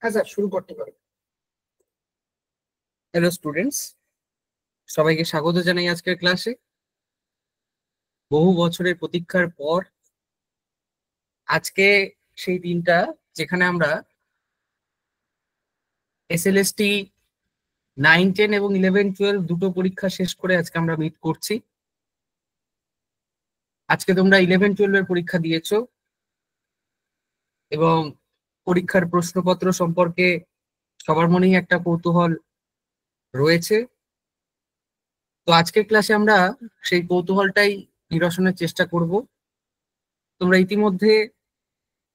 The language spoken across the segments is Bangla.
হ্যাঁ স্যার, শুরু করতে পারি। হ্যালো স্টুডেন্টস, সবাইকে স্বাগত জানাই আজকের ক্লাসে। বহু বছরের প্রতীক্ষার পর আজকে সেই দিনটা যেখানে আমরা এসএলএসটি 9, 10 এবং 11, 12 দুটো পরীক্ষা শেষ করে আজকে আমরা মিট করছি। আজকে তোমরা 11, 12 এর পরীক্ষা দিয়েছো এবং পরীক্ষার প্রশ্নপত্র সম্পর্কে সবার মনেই একটা কৌতূহল রয়েছে। তো আজকের ক্লাসে আমরা সেই কৌতূহলটাই নিরসনের চেষ্টা করব। তোমরা ইতিমধ্যে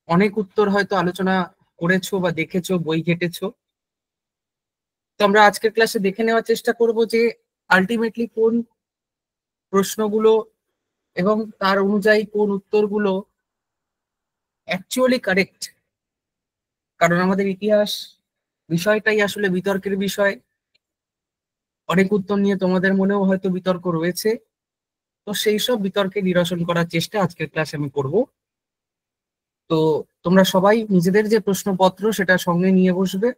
অনেক উত্তর হয়তো আলোচনা করেছো বা দেখেছো, বই ঘেটেছো। তো আমরা আজকের ক্লাসে দেখে নেওয়ার চেষ্টা করব যে আলটিমেটলি কোন প্রশ্নগুলো এবং তার অনুযায়ী কোন উত্তরগুলো অ্যাকচুয়ালি কারেক্ট। কারণ আমাদের ইতিহাস বিষয়টাই আসলে বিতর্কের বিষয়। অনেক উত্তর নিয়ে তোমাদের মনেও হয়তো বিতর্ক রয়েছে। তো সেই সব বিতর্কে নিরসন করার চেষ্টা আজকের ক্লাসে আমি করব। তো তোমরা সবাই নিজেদের যে প্রশ্নপত্র সেটা সঙ্গে নিয়ে বসবে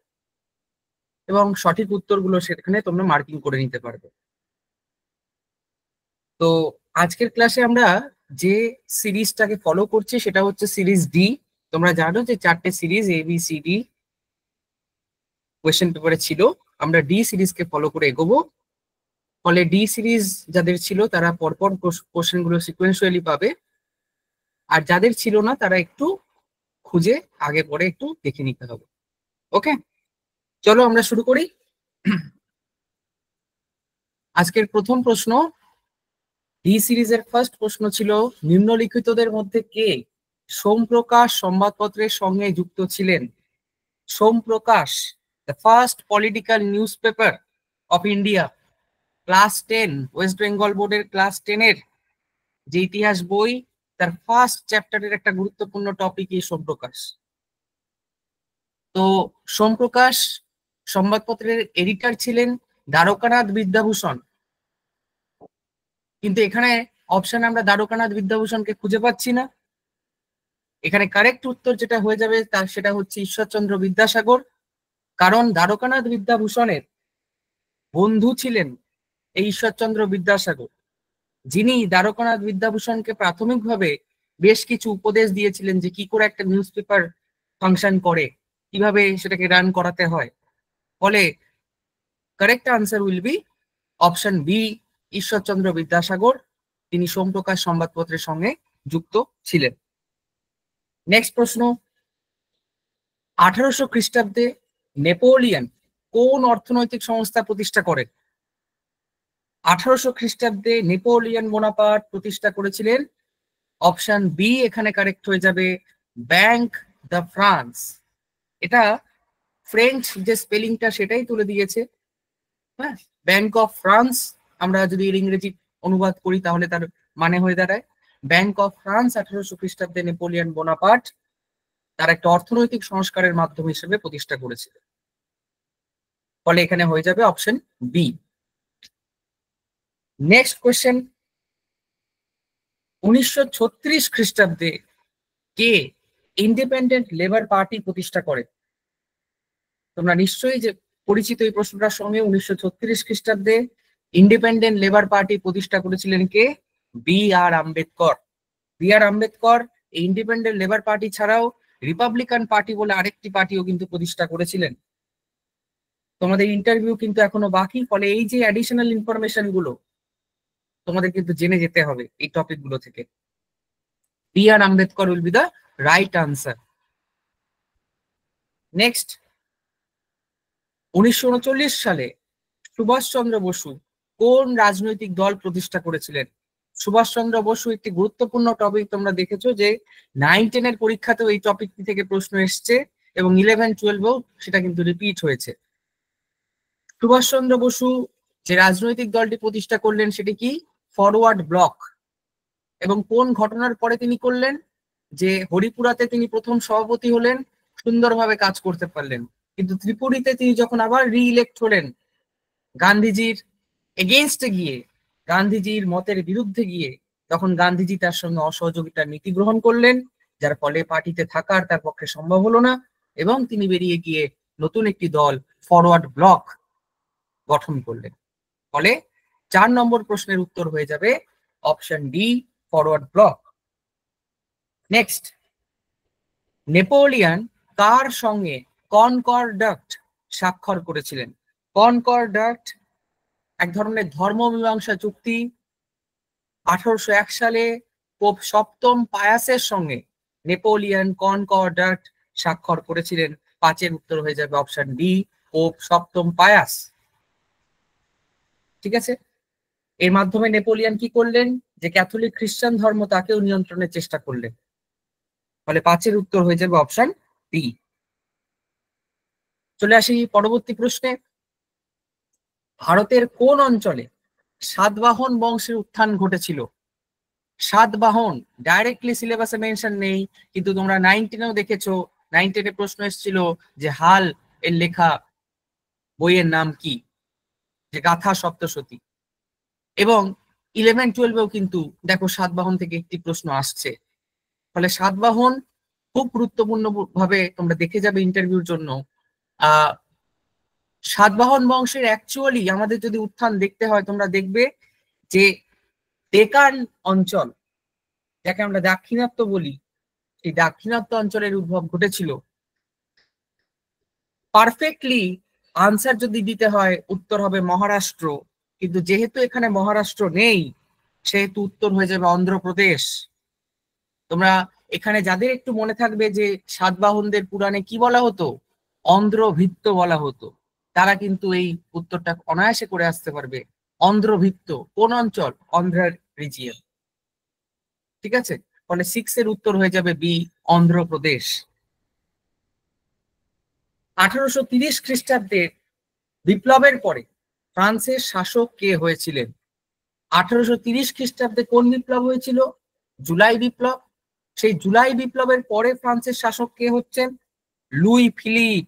এবং সঠিক উত্তরগুলো সেখানে তোমরা মার্কিং করে নিতে পারবে। তো আজকের ক্লাসে আমরা যে সিরিজটাকে ফলো করছি সেটা হচ্ছে সিরিজ ডি। তোমরা জানো যে 4টে সিরিজ ABCD কোয়েশ্চেন পেপারে ছিল। আমরা ডি সিরিজকে ফলো করে এগোবো। ফলে ডি সিরিজ যাদের ছিল তারা পরপর কোশ্চেন গুলো সিকোয়েন্সুয়ালি পাবে, আর যাদের ছিল না তারা একটু খুঁজে আগে পরে একটু দেখে নিতে হবে। ওকে, চলো আমরা শুরু করি। আজকের প্রথম প্রশ্ন, ডি সিরিজের ফার্স্ট প্রশ্ন ছিল, নিম্নলিখিতদের মধ্যে কে সোমপ্রকাশ সংবাদপত্রের সঙ্গে যুক্ত ছিলেন? Somprakash, the first political news paper of India. Class 10 West Bengal বোর্ডের ক্লাস 10 এর যে ইতিহাস বই, তার ফার্স্ট চ্যাপ্টারের একটা গুরুত্বপূর্ণ টপিক এই সোমপ্রকাশ। তো সোমপ্রকাশ সংবাদপত্রের এডিটর ছিলেন দ্বারকানাথ বিদ্যাভূষণ। কিন্তু এখানে অপশন আমরা দ্বারকানাথ বিদ্যাভূষণকে খুঁজে পাচ্ছি না। এখানে কারেক্ট উত্তর যেটা হয়ে যাবে তার সেটা হচ্ছে ঈশ্বরচন্দ্র বিদ্যাসাগর। কারণ দ্বারকানাথ বিদ্যাভূষণের বন্ধু ছিলেন এই ঈশ্বরচন্দ্র বিদ্যাসাগর, যিনি দ্বারকানাথ বিদ্যাভূষণকে প্রাথমিকভাবে বেশ কিছু উপদেশ দিয়েছিলেন যে কি করে একটা নিউজ পেপার ফাংশন করে, কিভাবে সেটাকে রান করাতে হয়। ফলে correct answer will be option B, Ishwarchandra Vidyasagar. তিনি সোমপ্রকাশ সংবাদপত্রের সঙ্গে যুক্ত ছিলেন। নেক্সট প্রশ্ন, 1800 খ্রিস্টাব্দে নেপোলিয়ন কোন অর্থনৈতিক সংস্থা প্রতিষ্ঠা করেন? 1800 খ্রিস্টাব্দে নেপোলিয়ন বোনাপার্ট প্রতিষ্ঠা করেছিলেন। অপশন বি এখানে কারেক্ট হয়ে যাবে, ব্যাংক দ্য ফ্রান্স। এটা ফ্রেঞ্চ যে স্পেলিংটা সেটাই তুলে দিয়েছে। হ্যাঁ, ব্যাংক অফ ফ্রান্স আমরা যদি এর ইংরেজি অনুবাদ করি তাহলে তার মানে হয়ে দাঁড়ায় ব্যাংক অফ ফ্রান্স। 1800 খ্রিস্টাব্দে নেপোলিয়ন বোনাপার্ট তার একটা অর্থনৈতিক সংস্কারের মাধ্যম হিসেবে প্রতিষ্ঠা করেছিল। ফলে এখানে হয়ে যাবে অপশন বি। নেক্সট কোয়েশ্চেন, 1936 খ্রিস্টাব্দে কে ইন্ডিপেন্ডেন্ট লেবার পার্টি প্রতিষ্ঠা করে? তোমরা নিশ্চয়ই যে পরিচিত এই প্রশ্নটার সঙ্গে। 1936 খ্রিস্টাব্দে ইন্ডিপেন্ডেন্ট লেবার পার্টি প্রতিষ্ঠা করেছিলেন কে? B.R. আম্বেদকর। B.R. আম্বেদকর এই ইন্ডিপেন্ডেন্ট লেবার পার্টি ছাড়াও রিপাবলিকান পার্টি বলে আরেকটি পার্টিও কিন্তু প্রতিষ্ঠা করেছিলেন। তোমাদের ইন্টারভিউ কিন্তু এখনো বাকি, ফলে এই যে অ্যাডিশনাল ইনফরমেশন গুলো তোমাদের কিন্তু জেনে যেতে হবে এই টপিক গুলো থেকে। B.R. Ambedkar will be the right answer. Next, 1939 সালে সুভাষচন্দ্র বসু কোন রাজনৈতিক দল প্রতিষ্ঠা করেছিলেন? সুভাষচন্দ্র বসু একটি গুরুত্বপূর্ণ টপিক। তোমরা দেখেছো যে 9, 10 এর পরীক্ষাতেও এই টপিকটি থেকে প্রশ্ন এসছে এবং 11, 12 সেটা কিন্তু রিপিট হয়েছে। সুভাষচন্দ্র বসু যে রাজনৈতিক দলটি প্রতিষ্ঠা করলেন সেটি কি? Forward block. এবং কোন ঘটনার পরে তিনি করলেন? যে হরিপুরাতে তিনি প্রথম সভাপতি হলেন, সুন্দরভাবে কাজ করতে পারলেন, কিন্তু ত্রিপুরীতে তিনি যখন আবার রিইলেক্ট হলেন গান্ধীজির এগেইনস্টে গিয়ে, গান্ধীজির মতের বিরুদ্ধে গিয়ে, তখন গান্ধীজি তার সঙ্গে অসহযোগিতার নীতি গ্রহণ করলেন, যার ফলে পার্টিতে থাকার তার পক্ষে সম্ভব হলো না এবং তিনি বেরিয়ে গিয়ে নতুন একটি দল ফরওয়ার্ড ব্লক গঠন করলেন। ফলে 4 নম্বর প্রশ্নের উত্তর হয়ে যাবে option D, forward block. Next, Napoleon কার সঙ্গে কনকর্ডাট স্বাক্ষর করেছিলেন? কনকর্ডাট এক ধরনের ধর্মমীমাংসা চুক্তি। 1801 সালে পোপ সপ্তম পায়াসের সঙ্গে নেপোলিয়ন কনকর্ডাট স্বাক্ষর করেছিলেন। 5-এর উত্তর হয়ে যাবে অপশন ডি, পোপ সপ্তম পায়াস। ঠিক আছে, এর মাধ্যমে নেপোলিয়ন কি করলেন? যে ক্যাথলিক খ্রিস্টান ধর্ম তাকেও নিয়ন্ত্রণের চেষ্টা করলেন। ফলে 5-এর উত্তর হয়ে যাবে অপশন ডি। চলে আসি পরবর্তী প্রশ্নে। ভারতের কোন অঞ্চলে সাতবাহন বংশের উত্থান ঘটেছিল? সাতবাহন ডাইরেক্টলি সিলেবাসে মেনশন নেই, কিন্তু তোমরা 9-10-এও দেখেছো। 9-10-এ প্রশ্ন এসেছিল যে হাল এর লেখা বইয়ের নাম কি, যে গাথা সপ্তশতী। এবং 11-12-এও কিন্তু দেখো সাতবাহন থেকে একটি প্রশ্ন আসছে। ফলে সাতবাহন খুব গুরুত্বপূর্ণ ভাবে তোমরা দেখে যাবে ইন্টারভিউর জন্য। সাতবাহন বংশের অ্যাকচুয়ালি আমাদের যদি উত্থান দেখতে হয়, তোমরা দেখবে যে ডেকান অঞ্চল, যাকে আমরা দাক্ষিণাত্য বলি, এই দাক্ষিণাত্য অঞ্চলের উদ্ভব ঘটেছিল। পারফেক্টলি আনসার যদি দিতে হয়, উত্তর হবে মহারাষ্ট্র, কিন্তু যেহেতু এখানে মহারাষ্ট্র নেই, সেহেতু উত্তর হয়ে যাবে অন্ধ্রপ্রদেশ। তোমরা এখানে যাদের একটু মনে থাকবে যে সাতবাহনদের পুরাণে কি বলা হতো, অন্ধ্রভৃত্য বলা হতো, তারা কিন্তু এই উত্তরটা অনায়াসে করে আসতে পারবে। অন্ধ্রভৃত্য কোন অঞ্চল? অন্ধ্রার রিজিয়ন। ঠিক আছে, ফলে 6-এর উত্তর হয়ে যাবে বি, অন্ধ্রপ্রদেশ। 1830 খ্রিস্টাব্দের বিপ্লবের পরে ফ্রান্সের শাসক কে হয়েছিলেন? 1830 খ্রিস্টাব্দে কোন বিপ্লব হয়েছিল? জুলাই বিপ্লব। সেই জুলাই বিপ্লবের পরে ফ্রান্সের শাসক কে হচ্ছেন? Luis Philip.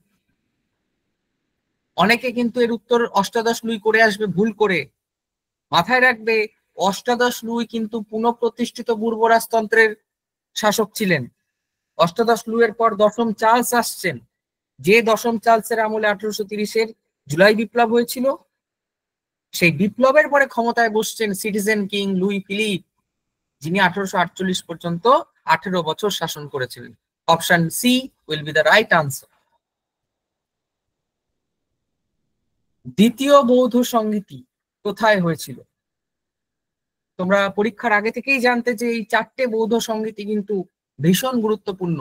অনেকে কিন্তু এর উত্তর অষ্টাদশ লুই করে আসবে ভুল করে। মাথায় রাখবে, অষ্টাদশ লুই কিন্তু পুনঃপ্রতিষ্ঠিত বুর্বো রাজতন্ত্রের শাসক ছিলেন। অষ্টাদশ লুইয়ের পর দশম চার্লস আসছেন, যে দশম চার্লসের আমলে 1830-এর জুলাই বিপ্লব হয়েছিল। সেই বিপ্লবের পরে ক্ষমতায় বসছেন সিটিজেন কিং লুই ফিলিপ, যিনি 1848 পর্যন্ত 18 বছর শাসন করেছিলেন। Option C will be the right answer. দ্বিতীয় বৌদ্ধ সংগীতি কোথায় হয়েছিল? তোমরা পরীক্ষার আগে থেকেই জানতে যে এই 4টে বৌদ্ধ সংগীতি কিন্তু ভীষণ গুরুত্বপূর্ণ।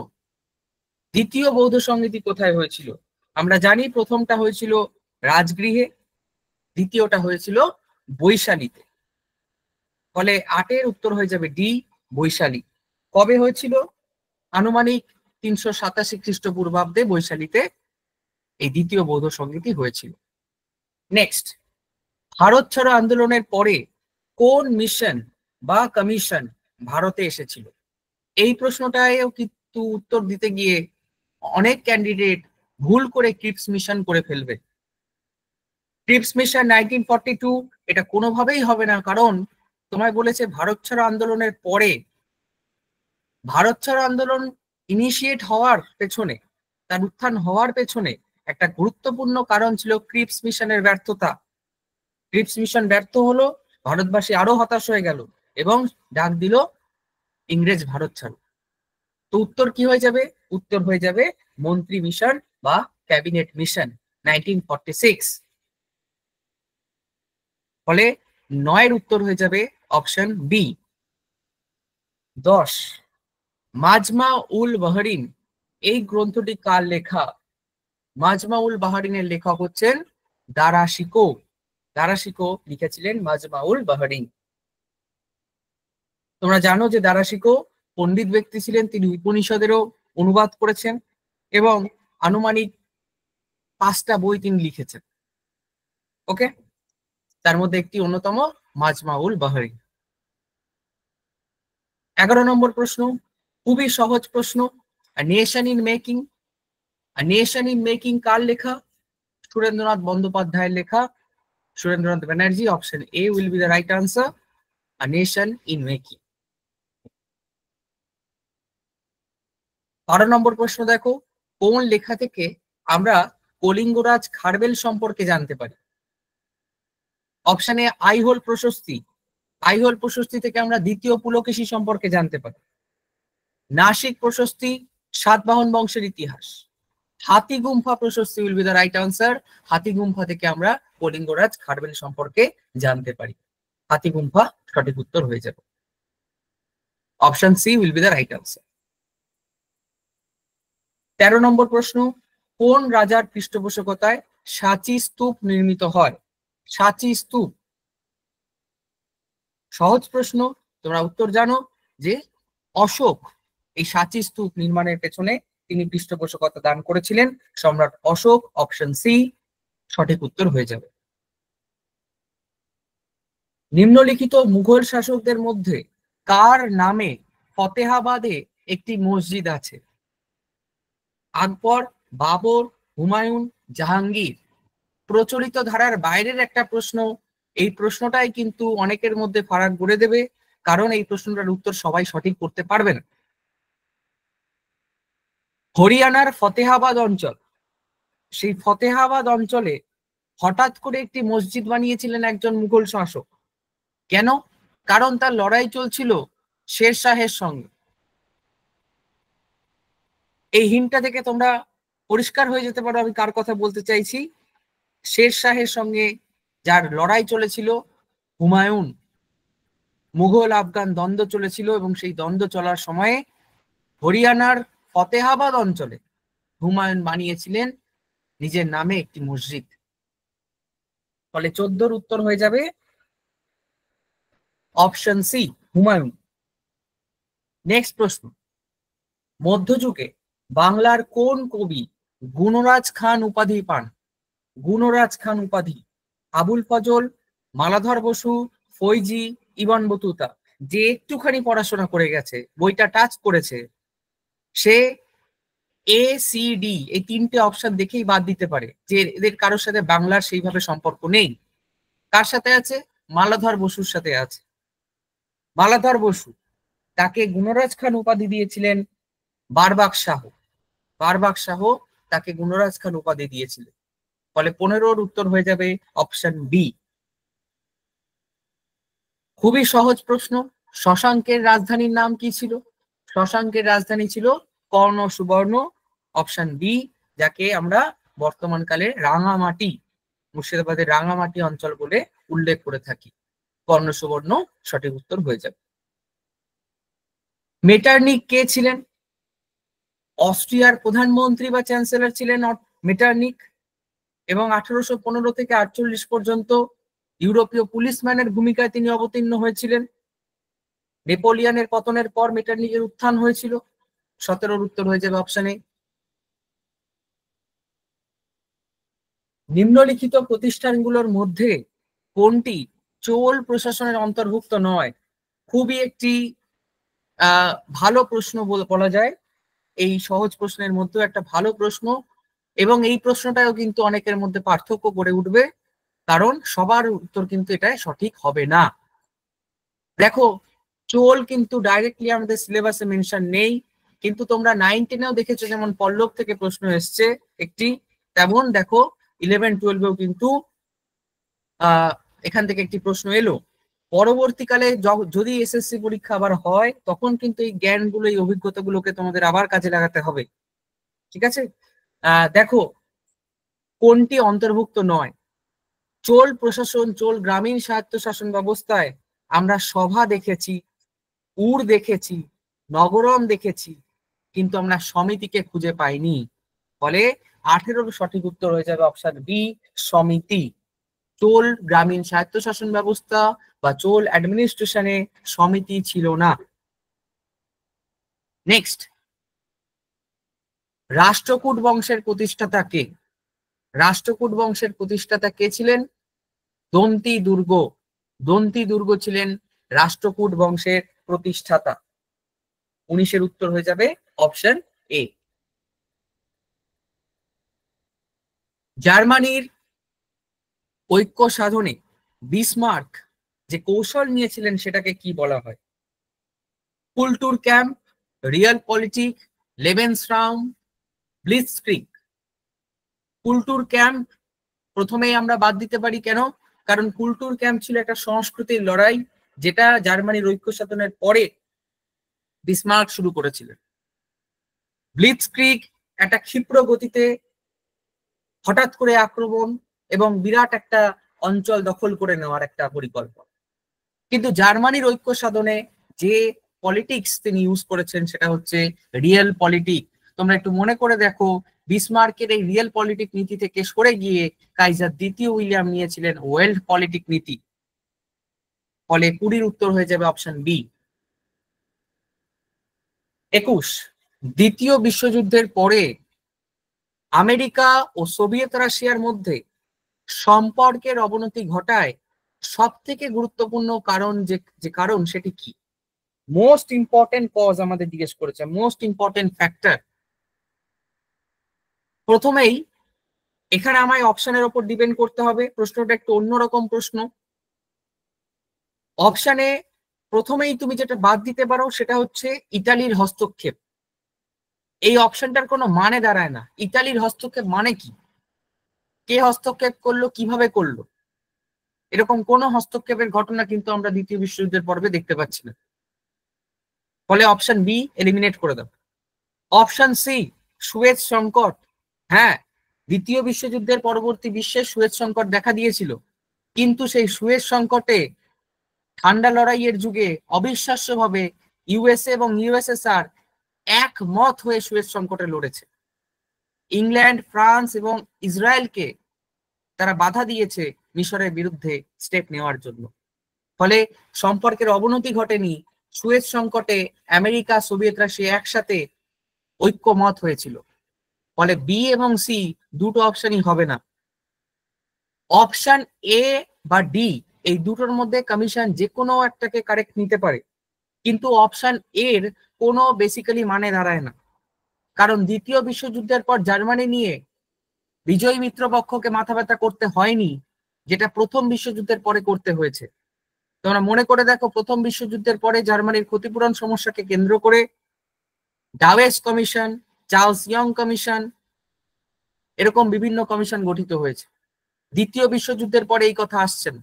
দ্বিতীয় বৌদ্ধ সংগীতি কোথায় হয়েছিল? আমরা জানি প্রথমটা হয়েছিল রাজগৃহে, দ্বিতীয়টা হয়েছিল বৈশালীতে। ফলে 8-এর উত্তর হয়ে যাবে ডি, বৈশালী। কবে হয়েছিল? আনুমানিক 387 খ্রিস্টপূর্বাব্দে বৈশালীতে এই দ্বিতীয় বৌদ্ধ সংগীতি হয়েছিল। নেক্সট, ভারত ছাড়ো আন্দোলনের পরে কোন মিশন বা কমিশন ভারতে এসেছিল? এই প্রশ্নটাও কিন্তু উত্তর দিতে গিয়ে অনেক ক্যান্ডিডেট ভুল করে ক্রিপস মিশন করে ফেলবে। ক্রিপস মিশন 1942 এটা কোনোভাবেই হবে না, কারণ তোমায় বলেছে ভারত ছাড়ো আন্দোলনের পরে। ভারত ছাড়ো আন্দোলন ইনিশিয়েট হওয়ার পেছনে, তার উত্থান হওয়ার পেছনে একটা গুরুত্বপূর্ণ কারণ ছিল ক্রিপস মিশনের ব্যর্থতা। ক্রিপস মিশন ব্যর্থ হলো, ভারতবাসী আরো হতাশ হয়ে গেল এবং ডাক দিল ইংরেজ ভারত ছাড়ো। তো উত্তর কি হয়ে যাবে? উত্তর হয়ে যাবে মন্ত্রী মিশন বা ক্যাবিনেট মিশন 1946। ফলে 9-এর উত্তর হয়ে যাবে অপশন বি। 10, মাজমা উল বাহরিন এই গ্রন্থটি কার লেখা? মাজমা উল বাহরিনের লেখক হচ্ছেন দারা শিকো। দারা শিকো লিখেছিলেন মাজমা উল বাহরিন। তোমরা জানো যে দারা শিকো পণ্ডিত ব্যক্তি ছিলেন, তিনি উপনিষদেরও অনুবাদ করেছেন এবং আনুমানিক 5টা বই তিনি লিখেছেন। ওকে, তার মধ্যে একটি অন্যতম মাজমা উল বাহরিন। 11 নম্বর প্রশ্ন, খুবই সহজ প্রশ্ন। Nation in making. Nation in making কার লেখা? সুরেন্দ্রনাথ বন্দ্যোপাধ্যায়ের লেখা, Surendranath Banerjee. Option A will be the right answer, nation in making. 12 নম্বর প্রশ্ন দেখো, কোন লেখা থেকে আমরা কলিঙ্গরাজ খারবেল সম্পর্কে জানতে পারি? অপশন এ আইহোল প্রশস্তি, আইহোল প্রশস্তি থেকে আমরা দ্বিতীয় পুলকেশী সম্পর্কে জানতে পারি। নাসিক প্রশস্তি, সাতবাহন বংশের ইতিহাস। হাতিগুম্ফা প্রশস্তি will be the right answer. Hathigumpha থেকে আমরা কলিঙ্গরাজ খারবেল সম্পর্কে জানতে পারি। হাতিগুম্ফা সঠিক উত্তর হয়ে যাবে। Option C will be the right answer. 13 নম্বর প্রশ্ন, কোন রাজার পৃষ্ঠপোষকতায় সাঁচি স্তূপ নির্মিত হয়? সাঁচি স্তূপ সহজ প্রশ্ন, তোমরা উত্তর জানো যে অশোক এই সাঁচি স্তূপ নির্মাণের পেছনে তিনি পৃষ্ঠপোষকতা দান করেছিলেন, সম্রাট অশোক। অপশন সি সঠিক উত্তর হয়ে যাবে। নিম্নলিখিত মুঘল শাসকদের মধ্যে কার নামে ফতেহাবাদে একটি মসজিদ আছে? আকবর, বাবর, হুমায়ুন, জাহাঙ্গীর। প্রচলিত ধারার বাইরের একটা প্রশ্ন, এই প্রশ্নটাই কিন্তু অনেকের মধ্যে ফারাক গড়ে দেবে, কারণ এই প্রশ্নটার উত্তর সবাই সঠিক করতে পারবে না। হরিয়ানার ফতেহাবাদ অঞ্চল, সেই ফতেহাবাদ অঞ্চলে হঠাৎ করে একটি মসজিদ বানিয়েছিলেন একজন মুঘল শাসক। কেন? কারণ তার লড়াই চলছিল শের শাহের সঙ্গে। এই হিন্টটা থেকে তোমরা পরিষ্কার হয়ে যেতে পারো আমি কার কথা বলতে চাইছি। শের শাহের সঙ্গে যার লড়াই চলেছিল, হুমায়ুন, মুঘল আফগান দ্বন্দ্ব চলেছিল, এবং সেই দ্বন্দ্ব চলার সময়ে হরিয়ানার ফতেহাবাদ অঞ্চলে হুমায়ুন বানিয়েছিলেন নিজের নামে একটি মসজিদ। ফলে 14 উত্তর হয়ে যাবে অপশন সি, হুমায়ুন। নেক্সট প্রশ্ন, মধ্যযুগে বাংলার কোন কবি গুণরাজ খান উপাধি পান? গুণরাজ খান উপাধি। Abul Fazal, Maladhar Basu, Faizi, Ibn Battuta. যে একটুখানি পড়াশোনা করে গেছে, বইটা টাচ করেছে, সে এ সি ডি এই 3টে অপশন দেখেই বাদ দিতে পারে যে এদের কারোর সাথে বাংলার সেইভাবে সম্পর্ক নেই। কার সাথে আছে? মালাধর বসুর সাথে আছে। মালাধর বসু, তাকে গুণরাজ খান উপাধি দিয়েছিলেন বারবাক শাহ। বারবাক শাহ তাকে গুণরাজ খান উপাধি দিয়েছিলেন। ফলে 15 উত্তর হয়ে যাবে অপশন বি। খুবই সহজ প্রশ্ন, শশাঙ্কের রাজধানীর নাম কি ছিল? শশাঙ্কের রাজধানী ছিল কর্ণ সুবর্ণ। অপশন বি, যাকে আমরা বর্তমানকালে রাঙামাটি, মুর্শিদাবাদের রাঙামাটি অঞ্চল বলে উল্লেখ করে থাকি। কর্ণ সুবর্ণ সঠিক উত্তর হয়ে যাবে। মেটারনিক কে ছিলেন? অস্ট্রিয়ার প্রধানমন্ত্রী বা চ্যান্সেলর ছিলেন মেটারনিক, এবং 1815 থেকে 48 পর্যন্ত ইউরোপীয় পুলিশম্যানের ভূমিকায় তিনি অবতীর্ণ হয়েছিলেন। নেপোলিয়নের পতনের পর মেটারনিকের উত্থান হয়েছিল। 17 উত্তর হয়ে যাবে অপশন এ। নিম্নলিখিত প্রতিষ্ঠানগুলোর মধ্যে কোনটি চোল প্রশাসনের অন্তর্ভুক্ত নয়? খুবই একটি ভালো প্রশ্ন বলা যায়, এই সহজ প্রশ্নের মধ্যে একটা ভালো প্রশ্ন, এবং এই প্রশ্নটাও কিন্তু অনেকের মধ্যে পার্থক্য গড়ে উঠবে, কারণ সবার উত্তর কিন্তু এটা সঠিক হবে না। দেখো, চোল কিন্তু ডাইরেক্টলি আমাদের সিলেবাসে মেনশন নেই, কিন্তু তোমরা 9, 10-এও দেখেছো যেমন পল্লব থেকে প্রশ্ন এসছে একটি, তেমন দেখো 11, 12-এও কিন্তু এখান থেকে একটি প্রশ্ন এলো। পরবর্তীকালে যদি এসএসসি পরীক্ষা আবার হয়, তখন কিন্তু এই জ্ঞানগুলো, এই অভিজ্ঞতাগুলোকে তোমাদের আবার কাজে লাগাতে হবে। ঠিক আছে? দেখো কোনটি অন্তর্ভুক্ত নয়। চোল প্রশাসন, চোল গ্রামীণ স্বায়ত্তশাসন ব্যবস্থায় আমরা সভা দেখেছি, উড় দেখেছি, নগরম দেখেছি, কিন্তু আমরা সমিতিকে খুঁজে পাইনি। ফলে 18 সঠিক উত্তর হয়ে যাবে অপশন বি, সমিতি। চোল গ্রামীণ স্বায়ত্তশাসন ব্যবস্থা বা চোল অ্যাডমিনিস্ট্রেশনে সমিতি ছিল না। নেক্সট, রাষ্ট্রকূট বংশের প্রতিষ্ঠাতা কে? রাষ্ট্রকূট বংশের প্রতিষ্ঠাতা কে ছিলেন? দন্তি দুর্গ। দন্তি দুর্গ ছিলেন রাষ্ট্রকূট বংশের প্রতিষ্ঠাতা। 19 উত্তর হয়ে যাবে অপশন এ। জার্মানির ঐক্য সাধনে বিসমার্ক যে কৌশল নিয়েছিলেন সেটাকে কি বলা হয়? কুলটুর ক্যাম্প, রিয়াল পলিটিক, লেবেনসরাউম, ব্লিটজক্রিগ। কুলটুর ক্যাম্প প্রথমেই আমরা বাদ দিতে পারি, কেন? কারণ কুলটুর ক্যাম্প ছিল একটা সংস্কৃতির লড়াই, যেটা জার্মানির ঐক্য সাধনের পরে বিসমার্ক শুরু করেছিলেন। ব্লিটজক্রিগ একটা ক্ষিপ্র গতিতে হঠাৎ করে আক্রমণ এবং বিরাট একটা অঞ্চল দখল করে নেওয়ার একটা পরিকল্পনা। কিন্তু জার্মানির ঐক্য সাধনে যে পলিটিক্স তিনি ইউজ করেছেন সেটা হচ্ছে রিয়েল পলিটিক। তোমরা একটু মনে করে দেখো, বিসমার্কের এই রিয়েল পলিটিক নীতি থেকে সরে গিয়ে কাইজার দ্বিতীয় উইলিয়াম নিয়েছিলেন ওয়েল্ড পলিটিক নীতি। ফলে 20 উত্তর হয়ে যাবে অপশন বি। 21, দ্বিতীয় বিশ্বযুদ্ধের পরে আমেরিকা ও সোভিয়েত রাশিয়ার মধ্যে সম্পর্কের অবনতি ঘটায় সব থেকে গুরুত্বপূর্ণ কারণ যে কারণ সেটি কি? মোস্ট ইম্পর্টেন্ট কজ আমাদের জিজ্ঞেস করেছে, মোস্ট ইম্পর্টেন্ট ফ্যাক্টর। প্রথমেই এখানে আমায় অপশনের উপর ডিপেন্ড করতে হবে, প্রশ্নটা একটু অন্যরকম প্রশ্ন। অপশনে প্রথমেই তুমি যেটা বাদ দিতে পারো সেটা হচ্ছে ইতালির হস্তক্ষেপ। এই অপশনটার কোনো মানে দাঁড়ায় না। ইতালির হস্তক্ষেপ মানে কি? কে হস্তক্ষেপ করলো, কিভাবে করলো? এরকম কোনো হস্তক্ষেপের ঘটনা কিন্তু আমরা দ্বিতীয় বিশ্বযুদ্ধের পর্বে দেখতে পাচ্ছি না। ফলে অপশন বি এলিমিনেট করে দাও। অপশন সি, সুয়েজ সংকট। হ্যাঁ, দ্বিতীয় বিশ্বযুদ্ধের পরবর্তী বিশ্বে সুয়েজ সংকট দেখা দিয়েছিল, কিন্তু সেই সুয়েজ সংকটে ঠান্ডা লড়াইয়ের যুগে অবিশ্বাস্যভাবে ইউএসএ এবং ইউএসএসআর একমত হয়ে সুয়েজ সংকটে লড়েছে। ইংল্যান্ড, ফ্রান্স এবং ইসরায়েলকে তারা বাধা দিয়েছে মিশরের বিরুদ্ধে স্টেপ নেওয়ার জন্য। ফলে সম্পর্কের অবনতি ঘটেনি, সুয়েজ সংকটে আমেরিকা, সোভিয়েত রাশিয়া একসাথে ঐক্যমত হয়েছিল। ফলে বি এবং সি দুটো অপশনই হবে না। অপশন এ বা ডি এই দুটোর মধ্যে কমিশন যে কোনো একটাকে কারেক্ট নিতে পারে, কিন্তু অপশন এর কোনো বেসিক্যালি মানে দাঁড়ায় না। কারণ দ্বিতীয় বিশ্বযুদ্ধের পর জার্মানি নিয়ে বিজয়ী মিত্রপক্ষকে মাথা ব্যথা করতে হয়নি, যেটা প্রথম বিশ্বযুদ্ধের পরে করতে হয়েছে। তোমরা মনে করে দেখো, প্রথম বিশ্বযুদ্ধের পরে জার্মানির ক্ষতিপূরণ সমস্যাকে কেন্দ্র করে ডাওয়েস কমিশন, চার্লস ইয়ং কমিশন, এরকম বিভিন্ন কমিশন গঠিত হয়েছে। দ্বিতীয় বিশ্বযুদ্ধের পরে এই কথা আসছেন,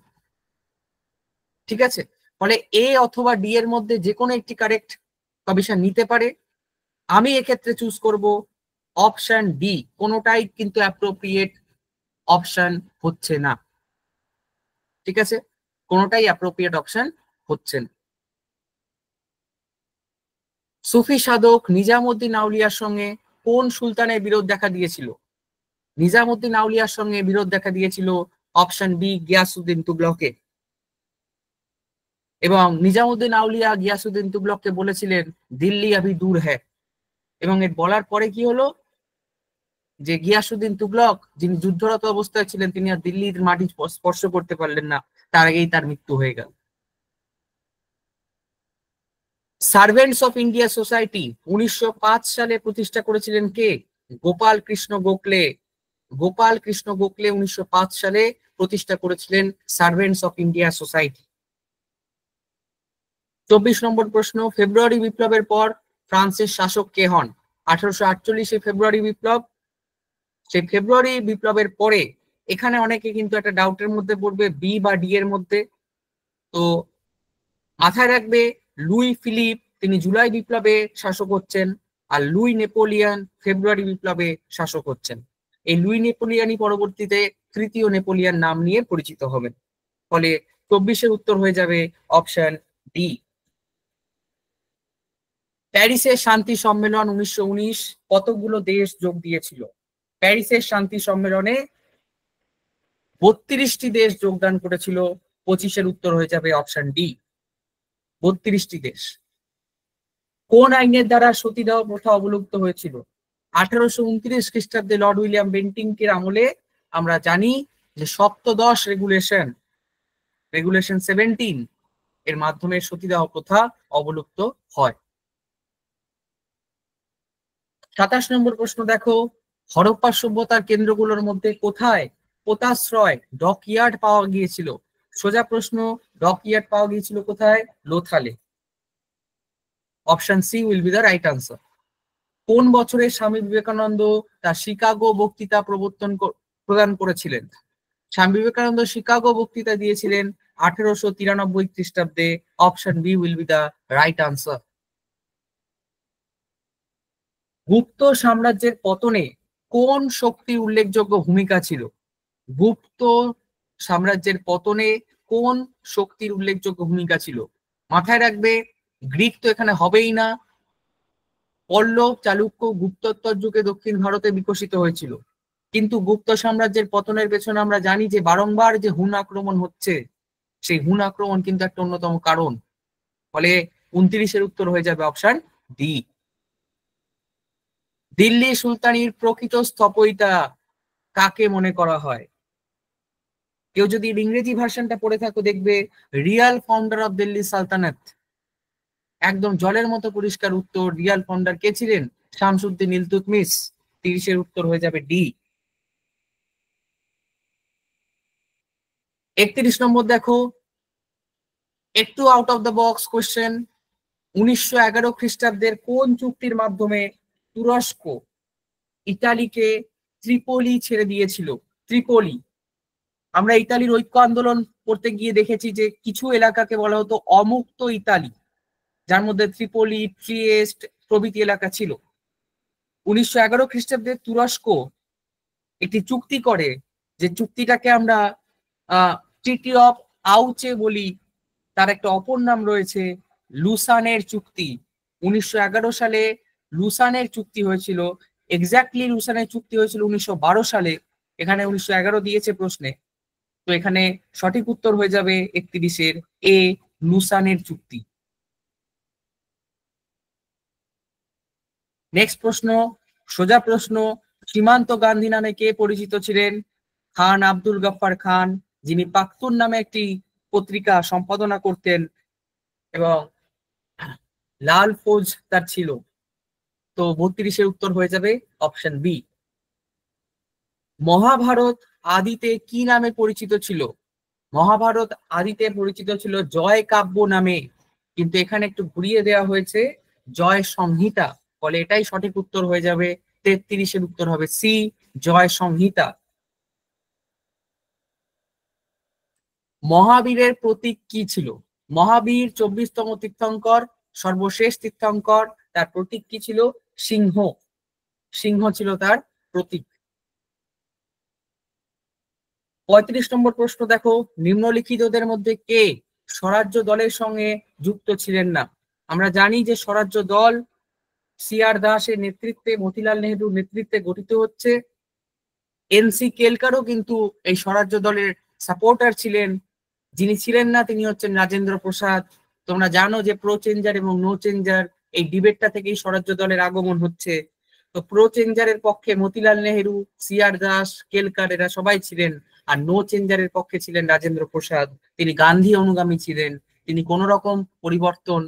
ঠিক আছে? ফলে এ অথবা ডি এর মধ্যে যে কোনো একটি কারেক্ট কমিশন নিতে পারে। আমি এক্ষেত্রে চুজ করব অপশন ডি। কোনোটাই কিন্তু অ্যাপ্রোপ্রিয়েট অপশন হচ্ছে না, ঠিক আছে? কোনোটাই অ্যাপ্রোপ্রিয়েট অপশন হচ্ছে না। সুফি সাধক নিজামুদ্দিন আউলিয়ার সঙ্গে কোন সুলতানের বিরোধ দেখা দিয়েছিল? নিজামুদ্দিন আউলিয়ার সঙ্গে বিরোধ দেখা দিয়েছিল অপশন বি, গিয়াসউদ্দিন তুগলকের। এবং নিজামুদ্দিন আউলিয়া গিয়াসউদ্দিন তুগলককে বলেছিলেন দিল্লি আভি দূর হ্যায়। এবং এর বলার পরে কি হলো, যে গিয়াসউদ্দিন তুগলক যিনি যুদ্ধরত অবস্থায় ছিলেন, তিনি আর দিল্লির মাটি স্পর্শ করতে পারলেন না, তার আগেই তার মৃত্যু হয়ে গেল। সার্ভেন্টস অফ ইন্ডিয়া সোসাইটি 1905 সালে প্রতিষ্ঠা করেছিলেন কে? গোপাল কৃষ্ণ গোখলে। গোপাল কৃষ্ণ গোখলে 1905 সালে প্রতিষ্ঠা করেছিলেন সার্ভেন্টস অফ ইন্ডিয়া সোসাইটি। 24 নম্বর প্রশ্ন, ফেব্রুয়ারি বিপ্লবের পর ফ্রান্সের শাসক কে হন? 1848 ফেব্রুয়ারি বিপ্লব। সেই ফেব্রুয়ারি বিপ্লবের পরে এখানে অনেকে কিন্তু একটা ডাউটের মধ্যে পড়বে, বি বা ডি এর মধ্যে। তো মাথায় রাখবে, লুই ফিলিপ তিনি জুলাই বিপ্লবে শাসক হচ্ছেন, আর লুই নেপোলিয়ন ফেব্রুয়ারি বিপ্লবে শাসক হচ্ছেন। এই লুই নেপোলিয়নই পরবর্তীতে তৃতীয় নেপোলিয়ন নাম নিয়ে পরিচিত হবেন। ফলে 24-এর উত্তর হয়ে যাবে অপশন ডি। প্যারিসের শান্তি সম্মেলন 1919 কতগুলো দেশ যোগ দিয়েছিল? প্যারিসের শান্তি সম্মেলনে 32টি দেশ যোগদান করেছিল। 25-এর উত্তর হয়ে যাবে অপশন ডি, 32টি দেশ। কোন আইনের দ্বারা সতীদাহ প্রথা অবলুপ্ত হয়েছিল? 1829 খ্রিস্টাব্দে লর্ড উইলিয়াম বেন্টিংকের আমলে আমরা জানি যে সপ্তদশ রেগুলেশন 17 এর মাধ্যমে সতীদাহ প্রথা অবলুপ্ত হয়। 27 নম্বর প্রশ্ন দেখো, হরপ্পা সভ্যতার কেন্দ্রগুলোর মধ্যে কোথায় পোতাশ্রয় ডকইয়ার্ড পাওয়া গিয়েছিল? সোজা প্রশ্ন, ডকইয়ার্ড পাওয়া গিয়েছিল কোথায়? লোথালে। Option C will be the right answer. কোন বছরে স্বামী বিবেকানন্দ তার শিকাগো বক্তৃতা প্রদান করেছিলেন? স্বামী বিবেকানন্দ শিকাগো বক্তৃতা দিয়েছিলেন 1893 খ্রিস্টাব্দে। Option B will be the right answer. Gupta সাম্রাজ্যের পতনে কোন শক্তির উল্লেখযোগ্য ভূমিকা ছিল? গুপ্ত সাম্রাজ্যের পতনে কোন শক্তির উল্লেখযোগ্য ভূমিকা ছিল? মাথায় রাখবে, গ্রিক তো এখানে হবেই না। পল্লব, চালুক্য, গুপ্তোত্তর যুগে দক্ষিণ ভারতে বিকশিত হয়েছিল, কিন্তু গুপ্ত সাম্রাজ্যের পতনের পেছনে আমরা জানি যে বারংবার যে হুন আক্রমণ হচ্ছে, সেই হুন আক্রমণ কিন্তু একটা অন্যতম কারণ। ফলে 29-এর উত্তর হয়ে যাবে অপশন ডি। দিল্লি সুলতানির প্রকৃত স্থপতিটা কাকে মনে করা হয়? কেউ যদি ইংরেজি ভার্সনটা পড়ে থাকো দেখবে রিয়াল ফাউন্ডার অফ দিল্লি সালতানাত। একদম জলের মতো পরিষ্কার উত্তর। রিয়াল ফাউন্ডার কে ছিলেন? শামসুদ্দিন ইলতুৎমিশ। 30-এর উত্তর হয়ে যাবে ডি। 31 নম্বর দেখো, একটু out of the box question. 1911 খ্রিস্টাব্দের কোন চুক্তির মাধ্যমে তুরস্ক ইতালিকে ত্রিপোলি ছেড়ে দিয়েছিল? ত্রিপোলি, আমরা ইতালির ঐক্য আন্দোলন করতে গিয়ে দেখেছি যে কিছু এলাকাকে বলা হতো অমুক্ত ইতালি, যার মধ্যে ত্রিপোলি, ট্রিয়েস্ট প্রভৃতি এলাকা ছিল। 1911 খ্রিস্টাব্দে তুরস্ক একটি চুক্তি করে, যে চুক্তিটাকে আমরা ট্রিটি অফ আউচে বলি। তার একটা অপর নাম রয়েছে লুসানের চুক্তি। 1911 সালে লুসানের চুক্তি হয়েছিল। এক্স্যাক্টলি লুসানের চুক্তি হয়েছিল 1912 সালে। এখানে 1911 দিয়েছে প্রশ্নে, তো এখানে সঠিক উত্তর হয়ে যাবে 31-এর এ, লুসানের চুক্তি। নেক্সট প্রশ্ন, সোজা প্রশ্ন। সীমান্ত গান্ধী নামে কে পরিচিত ছিলেন? খান আব্দুল গফফার খান, যিনি পাখতুন নামে একটি পত্রিকা সম্পাদনা করতেন এবং লাল ফৌজ তার ছিল। তো 32-এর উত্তর হয়ে যাবে অপশন বি। মহাভারত আদিতে কি নামে পরিচিত ছিল? মহাভারত আদিতে পরিচিত ছিল জয় কাব্য নামে, কিন্তু এখানে একটু ঘুরিয়ে দেওয়া হয়েছে জয় সংহিতা। ফলে এটাই সঠিক উত্তর হয়ে যাবে। 33-এর উত্তর হবে সি, জয় সংহিতা। মহাবীরের প্রতীক কি ছিল? মহাবীর 24তম তীর্থঙ্কর, সর্বশেষ তীর্থঙ্কর। তার প্রতীক কি ছিল? সিংহ। সিংহ ছিল তার প্রতীক। 35 নম্বর প্রশ্ন দেখো, নিম্নলিখিতদের মধ্যে কে স্বরাজ্য দলের সঙ্গে যুক্ত ছিলেন না? আমরা জানি যে স্বরাজ্য দল সিআর দাসের নেতৃত্বে, মতিলাল নেহরুর নেতৃত্বে গঠিত হচ্ছে। এনসি কেলকারও কিন্তু এই স্বরাজ্য দলের সাপোর্টার ছিলেন। যিনি ছিলেন না তিনি হচ্ছেন রাজেন্দ্র প্রসাদ। তোমরা জানো যে প্রো চেঞ্জার এবং নো চেঞ্জার এই ডিবেটটা থেকেই স্বরাজ্য দলের আগমন হচ্ছে। তো প্রো চেঞ্জারের পক্ষে মতিলাল নেহেরু, সিআর দাস, কেলকার এরা সবাই ছিলেন, আর নো চেঞ্জারের পক্ষে ছিলেন রাজেন্দ্র প্রসাদ। তিনি গান্ধী অনুগামী ছিলেন, তিনি কোন রকম পরিবর্তন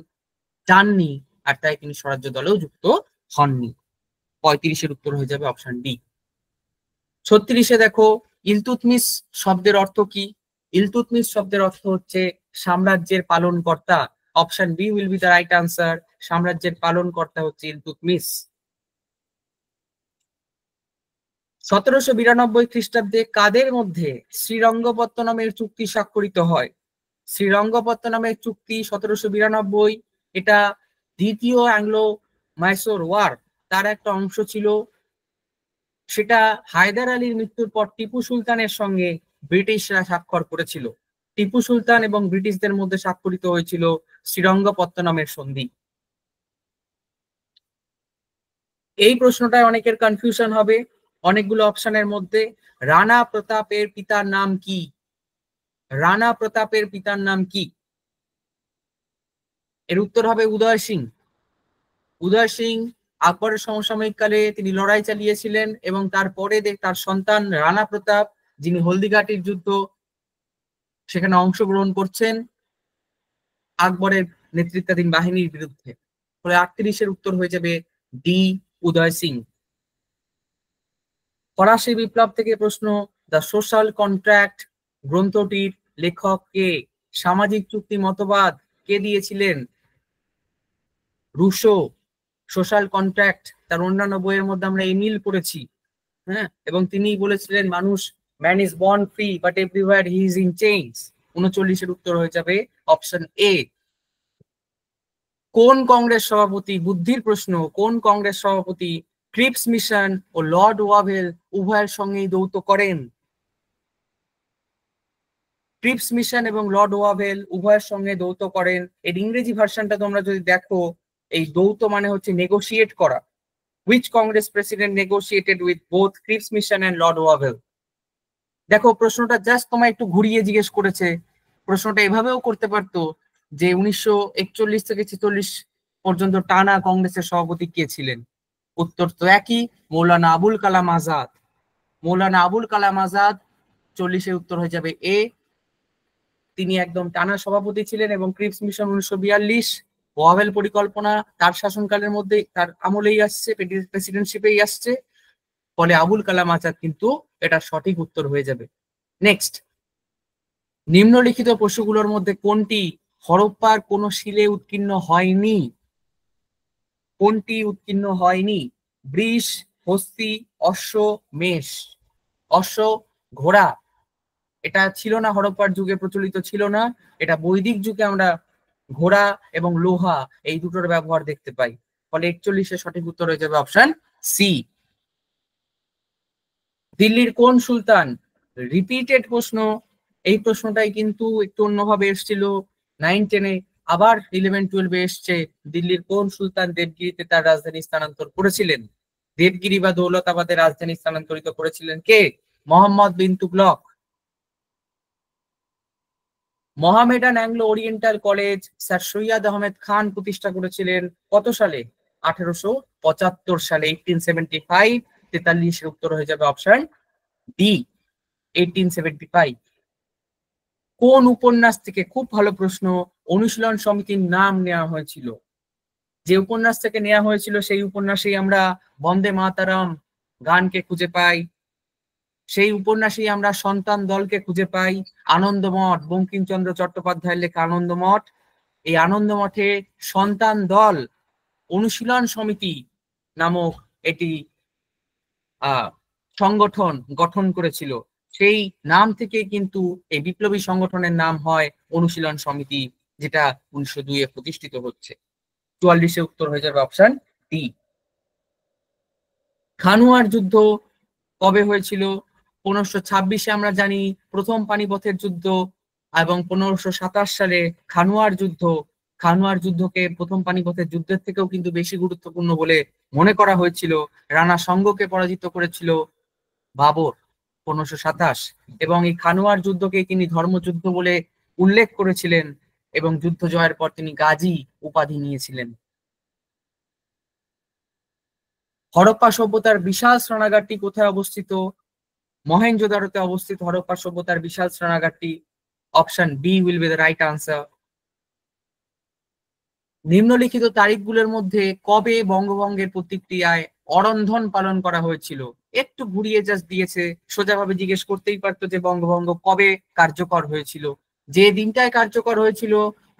চাননি, আর তাই তিনি স্বরাজ্য দলেও যুক্ত হননি। 35-এর উত্তর হয়ে যাবে অপশন ডি। 36-এ দেখো, ইলতুৎমিশ শব্দের অর্থ কি? ইলতুৎমিশ শব্দের অর্থ হচ্ছে সাম্রাজ্যের পালনকর্তা। Option B will be the right answer. সাম্রাজ্যের পালনকর্তা হচ্ছে ইলতুৎমিশ। 1792 খ্রিস্টাব্দে কাদের মধ্যে শ্রীরঙ্গপত্তনমের চুক্তি স্বাক্ষরিত হয়? শ্রীরঙ্গপত্তনমের চুক্তি 1792, এটা দ্বিতীয় অ্যাংলো মাইসোর ওয়ার তার একটা অংশ ছিল। সেটা হায়দার আলীর মৃত্যুর পর টিপু সুলতানের সঙ্গে ব্রিটিশরা স্বাক্ষর করেছিল। টিপু সুলতান এবং ব্রিটিশদের মধ্যে স্বাক্ষরিত হয়েছিল শ্রীরঙ্গপত্তনমের সন্ধি। এই প্রশ্নটায় অনেকের কনফিউশন হবে অনেকগুলো অপশনের মধ্যে। রানা প্রতাপের পিতার নাম কি? রানা প্রতাপের পিতার নাম কি? এর উত্তর হবে উদয় সিং। উদয় সিং আকবরের সমসাময়িক কালে তিনি লড়াই চালিয়েছিলেন, এবং তারপরে তার সন্তান রানা প্রতাপ, যিনি হলদিঘাটির যুদ্ধ সেখানে অংশগ্রহণ করছেন আকবরের নেতৃত্বাধীন বাহিনীর বিরুদ্ধে। ফলে 38-এর উত্তর হয়ে যাবে ডি, উদয় সিং। ফরাসি বিপ্লব থেকে প্রশ্ন, দ্য সোশ্যাল কন্ট্রাক্ট গ্রন্থটির লেখক কে? সামাজিক চুক্তি মতবাদ কে দিয়েছিলেন? রুশো। সোশ্যাল কন্ট্রাক্ট, তার অন্যান্য বইয়ের মধ্যে আমরা এমিল পড়েছি। হ্যাঁ, এবং তিনি বলেছিলেন মানুষ, man is born free but everywhere he is in chains. 39-এর উত্তর হয়ে যাবে অপশন এ। কোন কংগ্রেস সভাপতি, বুদ্ধির প্রশ্ন, কোন কংগ্রেস সভাপতি ক্রিপস মিশন ও লর্ড ওয়াভেল উভয়ের সঙ্গেই দৌত করেন? ক্রিপস মিশন এবং লর্ড ওয়াভেল উভয়ের সঙ্গে দৌত করেন। এর ইংরেজি ভার্সনটা তোমরা যদি দেখো, এই দৌত মানে হচ্ছে নেগোশিয়েট করা। Which Congress president negotiated with both Cripps mission and Lord Wavell? দেখো প্রশ্নটা জাস্ট তোমায় একটু ঘুরিয়ে জিজ্ঞেস করেছে। প্রশ্নটা এভাবেও করতে পারতো যে 1941 থেকে 46 পর্যন্ত টানা কংগ্রেসের সভাপতি কে ছিলেন? উত্তর তো একই, মৌলানা আবুল কালাম আজাদ। মৌলানা আবুল কালাম আজাদ, 40-এর উত্তর হয়ে যাবে এ। তিনি একদম টানা সভাপতি ছিলেন এবং ক্রিপস মিশন 1942, ওয়াভেল পরিকল্পনা তার শাসনকালের মধ্যে, তার আমলেই আসছে, প্রেসিডেন্টশিপেই আসছে। ফলে আবুল কালাম আজাদ কিন্তু এটা সঠিক উত্তর হয়ে যাবে। নেক্সট, নিম্নলিখিত পশুগুলোর মধ্যে কোনটি হরপ্পার কোন শিলে উৎকীর্ণ হয়নি? কোনটি উৎকীর্ণ হয়নি? বৃষ, হস্তি, অশ্ব, মেষ। অশ্ব, ঘোড়া এটা ছিল না, হরপ্পার যুগে প্রচলিত ছিল না। এটা বৈদিক যুগে আমরা ঘোড়া এবং লোহা এই দুটোর ব্যবহার দেখতে পাই। ফলে 41-এর সঠিক উত্তর হয়ে যাবে অপশন সি। দিল্লির কোন সুলতান, রিপিটেড প্রশ্ন, এই প্রশ্নটাই কিন্তু একটু অন্যভাবে এসেছিল 9-10-এ, আবার 11-12-এ এসছে। দিল্লির কোন সুলতান দেবগিরিতে তার রাজধানী স্থানান্তর করেছিলেন? দেবগিরি বা দৌলতাবাদে রাজধানী স্থানান্তরিত করেছিলেন কে? Mohammad bin Tughlaq. Mohammedan Anglo Oriental College sir Syed Ahmed Khan প্রতিষ্ঠা করেছিলেন কত সালে? 1875 সালে, 1875। 43-এর উত্তর হয়ে যাবে অপশন ডি, 1875। কোন উপন্যাস থেকে, খুব ভালো প্রশ্ন, অনুশীলন সমিতির নাম নেওয়া হয়েছিল? যে উপন্যাস থেকে নেওয়া হয়েছিল সেই উপন্যাসেই আমরা বন্দে মাতারাম গানকে খুঁজে পাই, সেই উপন্যাসেই আমরা সন্তান দলকে খুঁজে পাই, আনন্দমঠ, বঙ্কিমচন্দ্র চট্টোপাধ্যায়ের লেখা আনন্দমঠ। এই আনন্দমঠে সন্তান দল অনুশীলন সমিতি নামক এটি সংগঠন গঠন করেছিল। সেই নাম থেকে কিন্তু এই বিপ্লবী সংগঠনের নাম হয় অনুশীলন সমিতি, যেটা 1902-এ প্রতিষ্ঠিত হচ্ছে। 44-এ উত্তর হয়ে যাবে অপশন ডি। খানুয়ার যুদ্ধ কবে হয়েছিল? 1526-এ আমরা জানি প্রথম পানিপথের যুদ্ধ, এবং 1527 সালে খানুয়ার যুদ্ধ। খানুয়ার যুদ্ধকে প্রথম পানিপথের যুদ্ধের থেকেও কিন্তু বেশি গুরুত্বপূর্ণ বলে মনে করা হয়েছিল। রানা সঙ্গকে পরাজিত করেছিল বাবর 1527, এবং এই খানুয়ার যুদ্ধকে তিনি ধর্মযুদ্ধ বলে উল্লেখ করেছিলেন, এবং যুদ্ধ জয়ের পর তিনি গাজী উপাধি নিয়েছিলেন। হরপ্পা সভ্যতার বিশাল স্নানাগারটি কোথায় অবস্থিত? মহেঞ্জোদারোতে অবস্থিত হরপ্পা সভ্যতার বিশাল স্নানাগারটি। Option B will be the right answer. নিম্নলিখিত তারিখগুলোর মধ্যে কবে বঙ্গভঙ্গের প্রতিক্রিয়ায় অরন্ধন পালন করা হয়েছিল? একটু ঘুরিয়ে জাস্ট দিয়েছে, সোজাভাবে জিজ্ঞেস করতেই পারতো যে বঙ্গভঙ্গ কবে কার্যকর হয়েছিল। যে দিনটায় কার্যকর হয়েছিল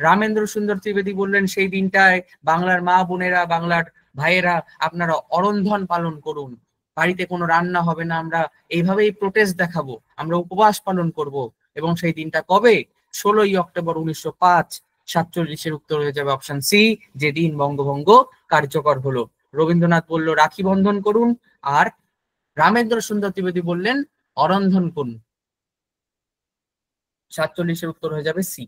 রামেন্দ্র সুন্দর ত্রিবেদী বললেন সেই দিনটায় বাংলার মা বোনেরা, বাংলার ভাইয়েরা আপনারা অরন্ধন পালন করুন, বাড়িতে কোনো রান্না হবে না, আমরা এইভাবেই প্রোটেস্ট দেখাবো, আমরা উপবাস পালন করব। এবং সেই দিনটা কবে? 16ই অক্টোবর 1905। 47-এর উত্তর হয়ে যাবে অপশন সি, যেদিন বঙ্গভঙ্গ কার্যকর হলো। রবীন্দ্রনাথ বলল রাখি বন্ধন করুন, আর রামেন্দ্র সুন্দর ত্রিবেদী বললেন অরন্ধন করুন। 47-এর উত্তর হয়ে যাবে সি।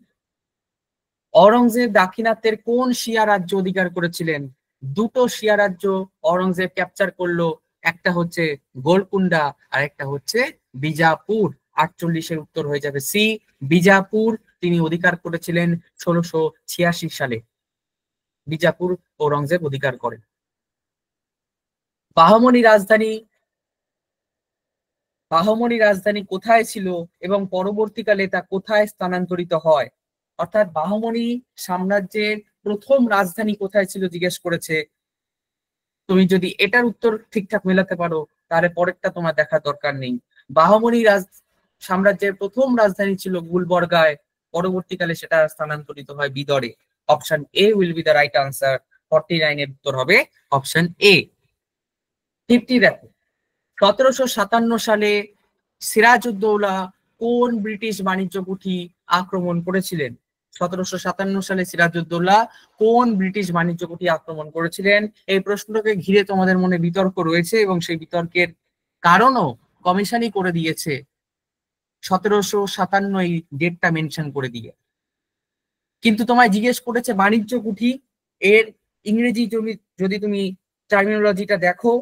অরঙ্গজেব দাক্ষিণাত্যের কোন শিয়া রাজ্য অধিকার করেছিলেন? দুটো শিয়া রাজ্য অরঙ্গজেব ক্যাপচার করলো, একটা হচ্ছে গোলকুন্ডা আর একটা হচ্ছে বিজাপুর। 48-এর উত্তর হয়ে যাবে সি, বিজাপুর তিনি অধিকার করেছিলেন 1686 সালে। বিজাপুর ঔরঙ্গজেব অধিকার করেন। বাহমনি রাজধানী কোথায় ছিল এবং পরবর্তীকালে তা কোথায় স্থানান্তরিত হয়? অর্থাৎ বাহমনি সাম্রাজ্যের প্রথম রাজধানী কোথায় ছিল জিজ্ঞেস করেছে। তুমি যদি এটার উত্তর ঠিকঠাক মেলাতে পারো তাহলে পরেরটা তোমার দেখার দরকার নেই। বাহমনি সাম্রাজ্যের প্রথম রাজধানী ছিল গুলবর্গায়, পরবর্তীকালে সেটা স্থানান্তরিত হয় বিদরে। Option A will be the right answer. 49 এর উত্তর হবে অপশন এ। 50 দেখো, 1757 সালে সিরাজউদ্দৌলা কোন ব্রিটিশ বাণিজ্য কুঠি আক্রমণ করেছিলেন? 1757 সালে সিরাজউদ্দৌলা কোন ব্রিটিশ বাণিজ্য কুঠি আক্রমণ করেছিলেন? এই প্রশ্নটাকে ঘিরে তোমাদের মনে বিতর্ক রয়েছে এবং সেই বিতর্কের কারণও কমিশনই করে দিয়েছে 1757 এই ডেটটা মেনশন করে দিয়ে। কিন্তু তোমায় জিজ্ঞেস করেছে বাণিজ্য কুঠি, এর ইংরেজি যদি তুমি টার্মিনোলজিটা দেখো,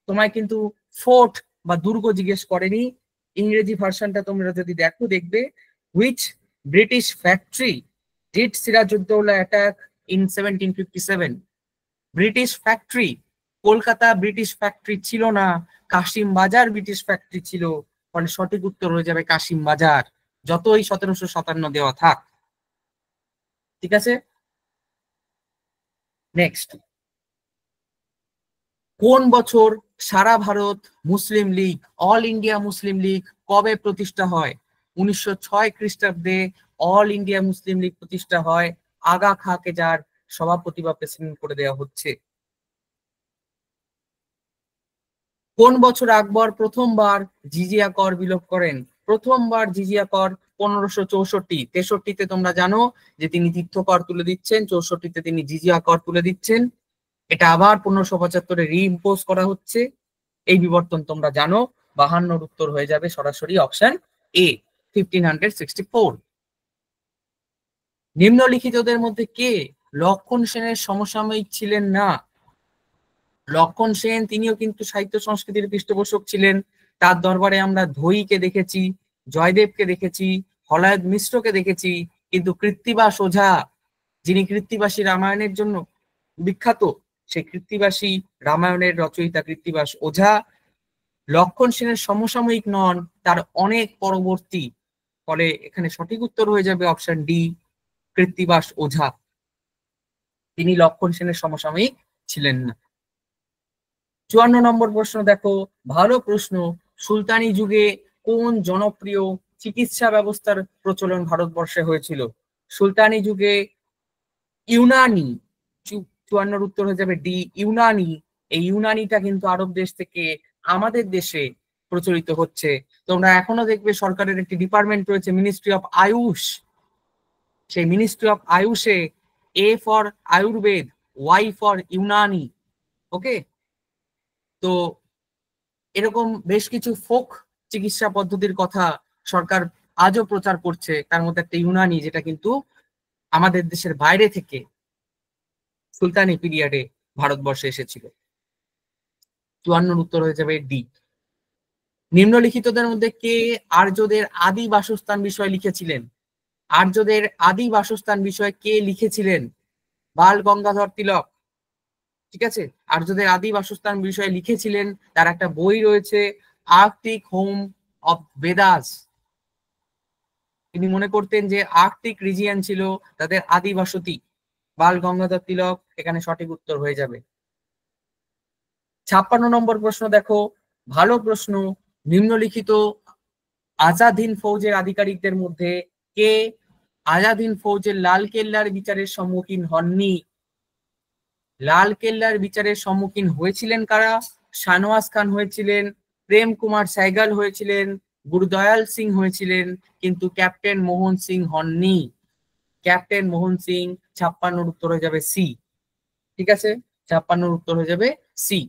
তোমায় কিন্তু ফোর্ট বা দুর্গ জিজ্ঞেস করেনি। ইংরেজি ভার্সনটা তোমরা যদি দেখো দেখবে, which British factory did Siraj-ud-Daulah attack in 1757? British factory, Kolkata British factory ছিল না, কাশিম বাজার ব্রিটিশ ফ্যাক্টরি ছিল। ফলে সঠিক উত্তর হয়ে যাবে কাশিম বাজার, যতই 1757 দেওয়া থাক। ঠিক আছে, নেক্সট। কোন বছর সারা Bharat Muslim League, all India Muslim League কবে প্রতিষ্ঠা হয়? 1906 খ্রিস্টাব্দে অল ইন্ডিয়া মুসলিম লীগ প্রতিষ্ঠা হয়। আগা খাঁকে যার সভাপতি বা প্রেসিডেন্ট করে দেওয়া হচ্ছে। কোন বছর আকবর প্রথমবার জিজিয়া কর বিলোপ করেন? প্রথমবার জিজিয়া কর 1564। 63-তে তোমরা জানো যে তিনি তীর্থকর তুলে দিচ্ছেন, 64-তে তিনি জিজিয়া কর তুলে দিচ্ছেন। এটা আবার 1575-এ রিইম্পোজ করা হচ্ছে। এই বিবর্তন তোমরা জানো। 52-র উত্তর হয়ে যাবে সরাসরি অপশন এ, 1564। নিম্নলিখিতদের মধ্যে কে লক্ষণ সেনের সমসাময়িক ছিলেন না? লক্ষণ সেন তিনিও কিন্তু সাহিত্য সংস্কৃতির পৃষ্ঠপোষক ছিলেন। তার দরবারে আমরা ধৈকে দেখেছি, জয়দেবকে দেখেছি, হলায়ত মিশ্রকে দেখেছি, কিন্তু কৃত্তিবাস ওঝা, যিনি কৃত্তিবাসী রামায়ণের জন্য বিখ্যাত, সেই কৃত্তিবাসী রামায়ণের রচয়িতা কৃত্তিবাস ওঝা লক্ষণ সেনের সমসাময়িক নন, তার অনেক পরবর্তী। ফলে এখানে সঠিক উত্তর হয়ে যাবে অপশন ডি, কৃত্তিবাস ওঝা। তিনি লক্ষণ সেনের সমসাময়িক ছিলেন না। 54 নম্বর প্রশ্ন দেখো, ভালো প্রশ্ন। সুলতানি যুগে কোন জনপ্রিয় চিকিৎসা ব্যবস্থার প্রচলন ভারতবর্ষে হয়েছিল? সুলতানি যুগে ইউনানি। 54-র উত্তর হয়ে যাবে ডি, ইউনানি। এই ইউনানিটা কিন্তু আরব দেশ থেকে আমাদের দেশে প্রচলিত হচ্ছে। তোমরা এখনো দেখবে সরকারের একটি ডিপার্টমেন্ট রয়েছে, মিনিস্ট্রি অফ আয়ুষ। সেই মিনিস্ট্রি অফ আয়ুষে A for Ayurveda, Y for Unani. Okay, তো এরকম বেশ কিছু ফোক চিকিৎসা পদ্ধতির কথা সরকার আজও প্রচার করছে। তার মধ্যে একটা ইউনানি, যেটা কিন্তু আমাদের দেশের বাইরে থেকে সুলতানি পিরিয়ডে ভারতবর্ষে এসেছিল। 54-র উত্তর হয়ে যাবে ডি। নিম্নলিখিতদের মধ্যে কে আর্যদের আদি বাসস্থান বিষয় লিখেছিলেন? আর্যদের আদি বাসস্থান বিষয়ে কে লিখেছিলেন? বাল গঙ্গাধর তিলক। ঠিক আছে, আর্যদের আদি বাসস্থান বিষয়ে লিখেছিলেন। তার একটা বই রয়েছে, আর্কটিক হোম অফ বেদাস। তিনি মনে করতেন যে আর্কটিক রিজিয়ন ছিল তাদের আদি বসতি। বাল গঙ্গাধর তিলক এখানে সঠিক উত্তর হয়ে যাবে। 56 নম্বর প্রশ্ন দেখো, ভালো প্রশ্ন। নিম্নলিখিত আজাদ হিন্দ ফৌজের আধিকারিকদের মধ্যে কে আজাদ হিন্দ ফৌজের লাল কেল্লার বিচারের সম্মুখীন হননি? লাল কেল্লার বিচারের সম্মুখীন হয়েছিলেন কারা? শানওয়াজ খান হয়েছিলেন, প্রেম কুমার সাইগাল হয়েছিলেন, গুরুদয়াল সিং হয়েছিলেন, কিন্তু ক্যাপ্টেন মোহন সিং হননি। ক্যাপ্টেন মোহন সিং। 56-র উত্তর হয়ে যাবে সি। ঠিক আছে, 56-র উত্তর হয়ে যাবে সি।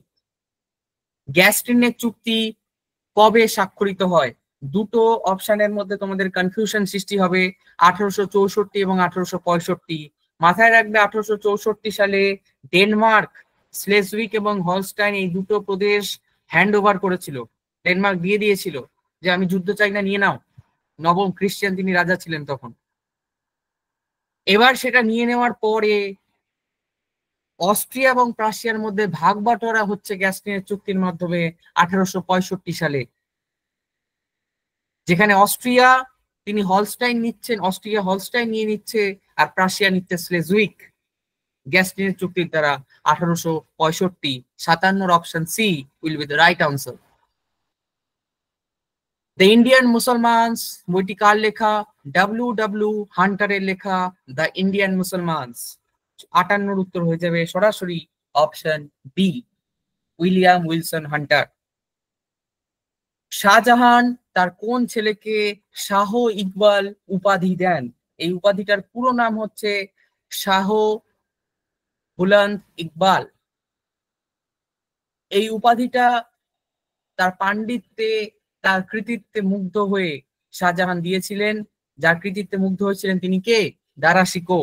গ্যাস্টিনের চুক্তি কবে স্বাক্ষরিত হয়? দুটো অপশনের মধ্যে তোমাদের কনফিউশন সৃষ্টি হবে, 1864 এবং 1865। মাথায় রাখবে 1864 সালে ডেনমার্ক স্লেজউইক এবং হলস্টাইন এই দুটো প্রদেশ হ্যান্ড ওভার করেছিল। ডেনমার্ক দিয়ে দিয়েছিল যে আমি যুদ্ধ চাই না, নিয়ে নাও। নবম খ্রিস্টান তিনি রাজা ছিলেন তখন। এবার সেটা নিয়ে নেওয়ার পরে অস্ট্রিয়া এবং প্রাশিয়ার মধ্যে ভাগ বাটোয়ারা হচ্ছে গ্যাস্টিনের চুক্তির মাধ্যমে 1865 সালে, যেখানে অস্ট্রিয়া তিনি হলস্টাইন নিচ্ছেন, অস্ট্রিয়া হলস্টাইন নিয়ে নিচ্ছে, আর প্রাশিয়া নিচ্ছে স্লেজউইক গ্যাস্টিনের চুক্তির দ্বারা 1865। 57-র option C will be the right answer. The Indian Musalmans বইটি কার লেখা? ডব্লিউ ডব্লিউ হান্টারের লেখা দ্য ইন্ডিয়ান মুসলমানস। 58 উত্তর হয়ে যাবে সরাসরি option B, William Wilson Hunter. Shahjahan তার কোন ছেলেকে শাহ ইকবাল উপাধি দেন? এই উপাধিটার পুরো নাম হচ্ছে শাহ বুলন্দ ইকবাল। এই উপাধিটা তার পাণ্ডিত্যে, তার কৃতিত্বে মুগ্ধ হয়ে শাহজাহান দিয়েছিলেন। যার কৃতিত্বে মুগ্ধ হয়েছিলেন তিনি কে? দারা শিকো।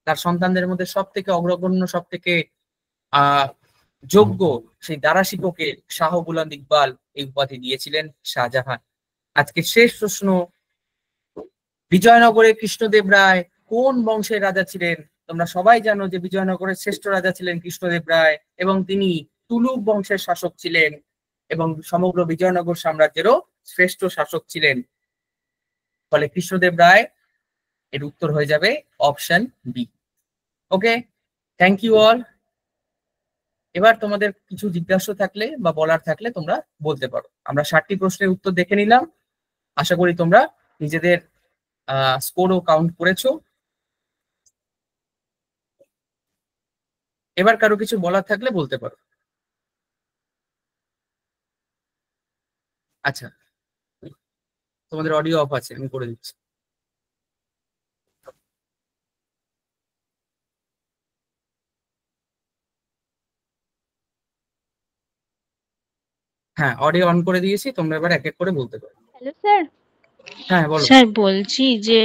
তার সন্তানদের মধ্যে সব থেকে অগ্রগণ্য, সব থেকে আহ যোগ্য সেই দারা শিকোকে শাহ বুলন্দ ইকবাল এই উপাধি দিয়েছিলেন শাহজাহান। আজকে শেষ প্রশ্ন, বিজয়নগরে কৃষ্ণদেব রায় কোন বংশের রাজা ছিলেন? তোমরা সবাই জানো যে বিজয়নগরের শ্রেষ্ঠ রাজা ছিলেন কৃষ্ণদেব রায়, এবং তিনি তুলুক বংশের শাসক ছিলেন এবং সমগ্র বিজয়নগর সাম্রাজ্যেরও শ্রেষ্ঠ শাসক ছিলেন। ফলে কৃষ্ণদেব রায় এর উত্তর হয়ে যাবে option B. Okay, thank you all. এবার তোমাদের কিছু জিজ্ঞাসা থাকলে বা বলার থাকলে তোমরা বলতে পারো। আমরা 60টি প্রশ্নের উত্তর দেখে নিলাম, আশা করি তোমরা নিজেদের স্কোরও কাউন্ট করেছো। এবার কারো কিছু বলার থাকলে বলতে পারো। আচ্ছা, তোমাদের অডিও অফ আছে, আমি করে দিচ্ছি। হ্যাঁ, অডিও অন করে দিয়েছি, তোমরা এবার এক এক করে বলতে পারো। Hello sir. হ্যাঁ বলো। স্যার বলছি যে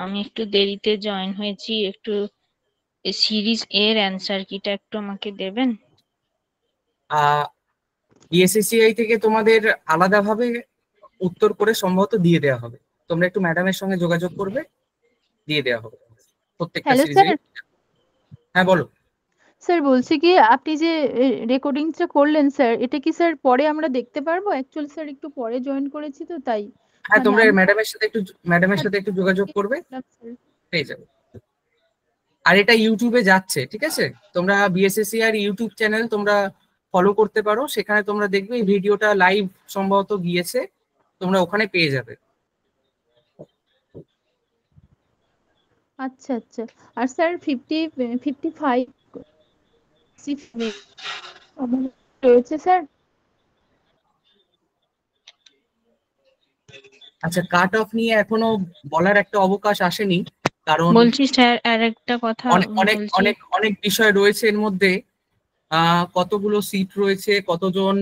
আমি একটু দেরিতে জয়েন হয়েছি, একটু সিরিজ এর অ্যান্সার কিটা একটু আমাকে দেবেন? বিএসসিসিআই থেকে তোমাদের আলাদাভাবে উত্তর করে সম্ভবত দিয়ে দেওয়া হবে। তোমরা একটু ম্যাডামের সঙ্গে যোগাযোগ করবে, দিয়ে দেওয়া হবে প্রত্যেকটা হ্যালো সিরিজে। স্যার। হ্যাঁ বলো। স্যার বলছি কি, আপনি যে রেকর্ডিংটা করলেন স্যার, এটা কি স্যার পরে আমরা দেখতে পারবো? অ্যাকচুয়ালি স্যার একটু পরে জয়েন করেছি তো তাই। হ্যাঁ, মানে তোমরা আমি ম্যাডামের সাথে একটু যোগাযোগ করবে, পেয়ে যাবে। আর এটা ইউটিউবে যাচ্ছে, ঠিক আছে? তোমরা বিএসএসসি আর ইউটিউব চ্যানেল তোমরা ফলো করতে পারো, সেখানে তোমরা দেখবে এই ভিডিওটা লাইভ সম্ভবত গিয়েছে, তোমরা ওখানে পেয়ে যাবে। আচ্ছা আচ্ছা। আর স্যার 55 রয়েছে স্যার। আচ্ছা, কাট অফ নিয়ে এখনো বলার একটা অবকাশ আসেনি, কারণ বলছি স্যার আর একটা কথা অনেক অনেক বলছি। অনেক অনেক বিষয় রয়েছে এর মধ্যে। কতগুলো সিট রয়েছে, কতজন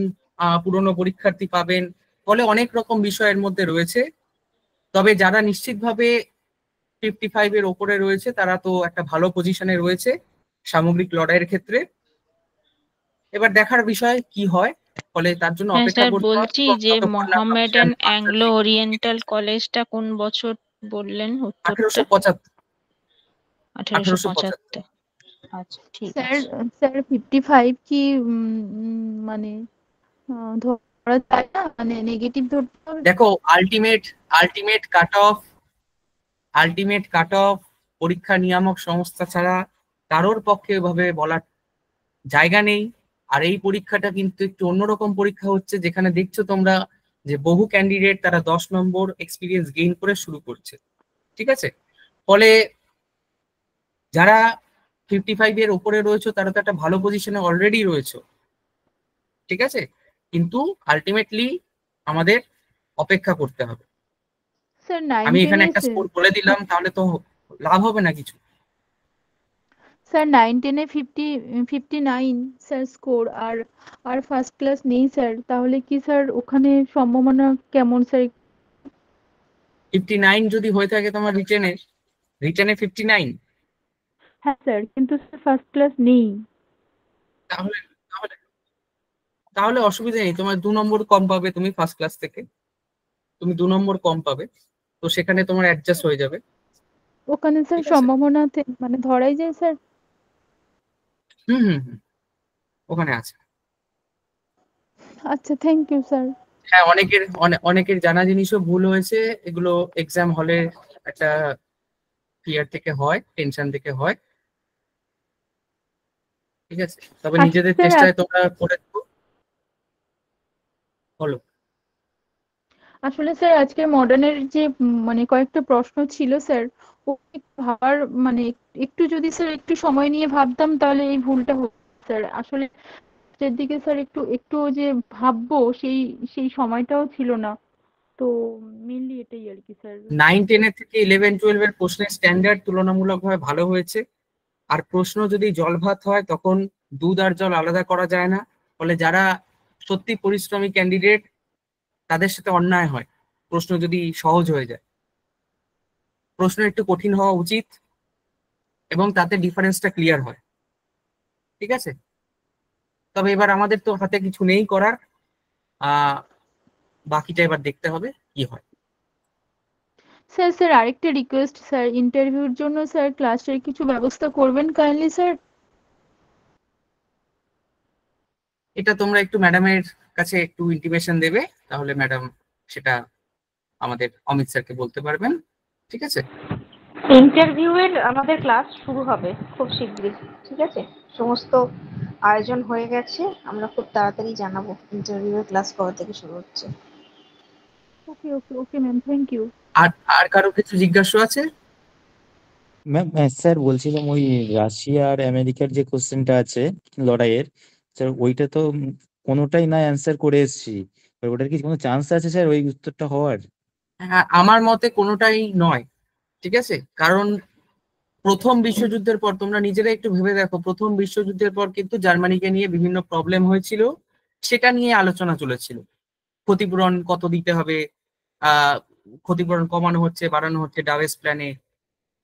পুরনো পরীক্ষার্থী পাবেন, ফলে অনেক রকম বিষয়ের মধ্যে রয়েছে। তবে যারা নিশ্চিতভাবে 55 এর ওপরে রয়েছে তারা তো একটা ভালো পজিশনে রয়েছে সামগ্রিক লড়াইয়ের ক্ষেত্রে। এবার দেখার বিষয় কি হয়, ফলে তার জন্য হ্যাঁ অপেক্ষা স্যার, করতে হবে বলছি এবং যে যতক্ষণ না Mohammedan professional master Anglo degree. Oriental কলেজটা কোন বছর বললেন উত্তরটা? 1875। 1875। 1875। আচ্ছা ঠিক স্যার আছে। স্যার 55 কি মানে ধরা যায় না, মানে নেগেটিভ ধরতে হবে? দেখো, আলটিমেট আলটিমেট কাট অফ পরীক্ষা নিয়ামক সংস্থা ছাড়া কারোর পক্ষে এভাবে বলার জায়গা নেই। আর এই পরীক্ষাটা কিন্তু একটু অন্যরকম পরীক্ষা হচ্ছে, যেখানে দেখছো তোমরা যে বহু ক্যান্ডিডেট তারা 10 নম্বর এক্সপিরিয়েন্স গেইন করে শুরু করছে, ঠিক আছে? ফলে যারা 55 এর উপরে রয়েছে তারা তো একটা ভালো পজিশনে অলরেডি রয়েছে, ঠিক আছে? কিন্তু আলটিমেটলি আমাদের অপেক্ষা করতে হবে। স্যার 9 আমি এখানে 10 একটা স্কোর বলে দিলাম, তাহলে তো লাভ হবে না কিছু। স্যার 9 10 59 স্যার স্কোর, আর আর ফার্স্ট ক্লাস নেই স্যার, তাহলে কি স্যার ওখানে সম্ভাবনা কেমন স্যার? 59 যদি হয়ে থাকে তোমার রিটেনে 59, হ্যাঁ স্যার, কিন্তু স্যার ফার্স্ট ক্লাস নেই। তাহলে তাহলে তাহলে অসুবিধা নেই, তোমার 2 নম্বর কম পাবে, তুমি ফার্স্ট ক্লাস থেকে তুমি 2 নম্বর কম পাবে, তো সেখানে তোমার অ্যাডজাস্ট হয়ে যাবে, ওখানে স্যার ঠিক আছে? সম্ভাবনা মানে ধরাই যায় স্যার? হুম হুম হুম, ওখানে আছে। আচ্ছা, থ্যাংক ইউ স্যার। হ্যাঁ, অনেকের জানা জিনিসও ভুল হয়েছে, এগুলো এক্সাম হলে একটা ফিয়ার থেকে হয়, টেনশন থেকে হয়, ঠিক আছে? তবে আচ্ছা নিজেদের স্যার, চেষ্টায় তোমরা করে দেখো। বলো। আসলে স্যার আজকে মডার্নের যে মানে কয়েকটা প্রশ্ন ছিল স্যার, ও একটু ভাবার মানে একটু যদি স্যার একটু সময় নিয়ে ভাবতাম তাহলে এই ভুলটা হতো স্যার। আসলে এর দিকে স্যার একটু একটু যে ভাববো সেই সেই সময়টাও ছিল না। তো মেনলি এটাই আর কি স্যার। 9-10 থেকে 11-12 এর প্রশ্নের স্ট্যান্ডার্ড তুলনামূলকভাবে ভালো হয়েছে। আর প্রশ্ন যদি জল ভাত হয় তখন দুধ আর জল আলাদা করা যায় না। ফলে যারা সত্যি পরিশ্রমী ক্যান্ডিডেট তাদের সাথে অন্যায় হয় প্রশ্ন যদি সহজ হয়ে যায়। প্রশ্ন একটু কঠিন হওয়া উচিত এবং তাতে ডিফারেন্সটা ক্লিয়ার হয়। ঠিক আছে, তবে এবার আমাদের তো হাতে কিছু নেই করার। বাকিটা এবার দেখতে হবে কি হয়। স্যার স্যার আরেকটা রিকোয়েস্ট স্যার, ইন্টারভিউর জন্য স্যার ক্লাসের কিছু ব্যবস্থা করবেন কাইন্ডলি স্যার। এটা তোমরা একটু ম্যাডামের কাছে একটু ইন্টিমেশন দেবে, তাহলে ম্যাডাম সেটা আমাদের অমিত স্যারকে বলতে পারবেন। ঠিক আছে, ইন্টারভিউয়ের আমাদের ক্লাস শুরু হবে খুব শীঘ্রই। ঠিক আছে, সমস্ত আয়োজন হয়ে গেছে, আমরা খুব তাড়াতাড়ি জানাবো ইন্টারভিউয়ের ক্লাস কবে থেকে শুরু হচ্ছে। ওকে ওকে ওকে ম্যাম, থ্যাংক ইউ। আর আর কারো কিছু জিজ্ঞাসা আছে? ম্যাম স্যার বলছিলাম ওই রাশিয়া আর আমেরিকার যে কোশ্চেনটা আছে লড়াইয়ের, স্যার ওইটা তো কোনোটাই না অ্যান্সার করে এসেছি। ওটার কি কোনো চান্স আছে স্যার ওই উত্তরটা হওয়ার? হ্যাঁ, আমার মতে কোনোটাই নয়। ঠিক আছে, কারণ প্রথম বিশ্বযুদ্ধের পর তোমরা নিজেরা একটু ভেবে দেখো, প্রথম বিশ্বযুদ্ধের পর কিন্তু জার্মানিকে নিয়ে বিভিন্ন প্রবলেম হয়েছিল, সেটা নিয়ে আলোচনা চলেছিল। ক্ষতিপূরণ কত দিতে হবে, আহ ক্ষতিপূরণ কমানো হচ্ছে বাড়ানো হচ্ছে ডাভেস প্ল্যানে।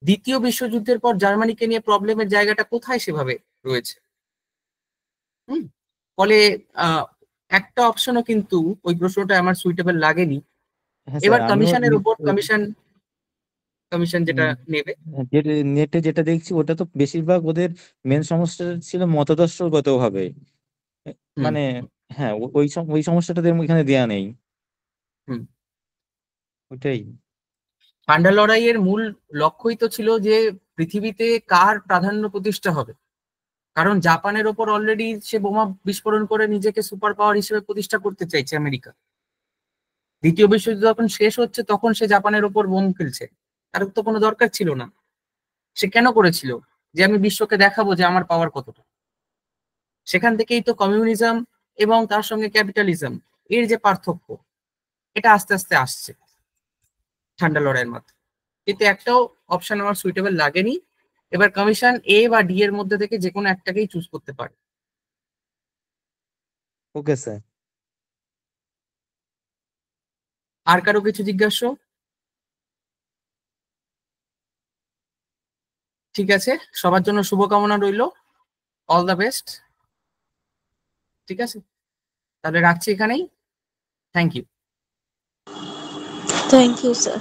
দ্বিতীয় বিশ্বযুদ্ধের পর জার্মানিকে নিয়ে প্রবলেমের জায়গাটা কোথায় সেভাবে রয়েছে। হুম, ফলে আহ একটা অপশনও কিন্তু ওই প্রশ্নটা আমার সুইটেবল লাগেনি। হ্যাঁ এবার স্যার আমিও কমিশনের উপর কমিশন যেটা নেবে। নেটে যেটা দেখছি ওটা তো বেশিরভাগ ওদের মেন সমস্যা ছিল মতাদর্শগত ভাবে, হুম মানে হ্যাঁ ওই সমস্যাটা এখানে দেয়া নেই। হুম ওটাই। ঠান্ডা লড়াইয়ের মূল লক্ষ্যই তো ছিল যে পৃথিবীতে কার প্রাধান্য প্রতিষ্ঠা হবে। কারণ জাপানের ওপর অলরেডি সে বোমা বিস্ফোরণ করে নিজেকে সুপার পাওয়ার হিসেবে প্রতিষ্ঠা করতে চাইছে আমেরিকা। দ্বিতীয় বিশ্বযুদ্ধ যখন শেষ হচ্ছে তখন সে জাপানের ওপর বোম ফেলছে, তার তো কোনো দরকার ছিল না। সে কেন করেছিল? যে আমি বিশ্বকে দেখাবো যে আমার পাওয়ার কতটা। সেখান থেকেই তো কমিউনিজম এবং তার সঙ্গে ক্যাপিটালিজম এর যে পার্থক্য, এটা আস্তে আস্তে আসছে ঠান্ডা লড়াইয়ের মাধ্যমে। কিন্তু একটাও অপশন আমার সুইটেবল লাগেনি। এবার কমিশন এ বা ডি এর মধ্যে থেকে যে কোনো একটাকেই চুজ করতে পারে। Okay sir. আর কারো কিছু জিজ্ঞাসা? ঠিক আছে, সবার জন্য শুভকামনা রইল। All the best. ঠিক আছে, তাহলে রাখছি এখানেই। Thank you. Thank you sir.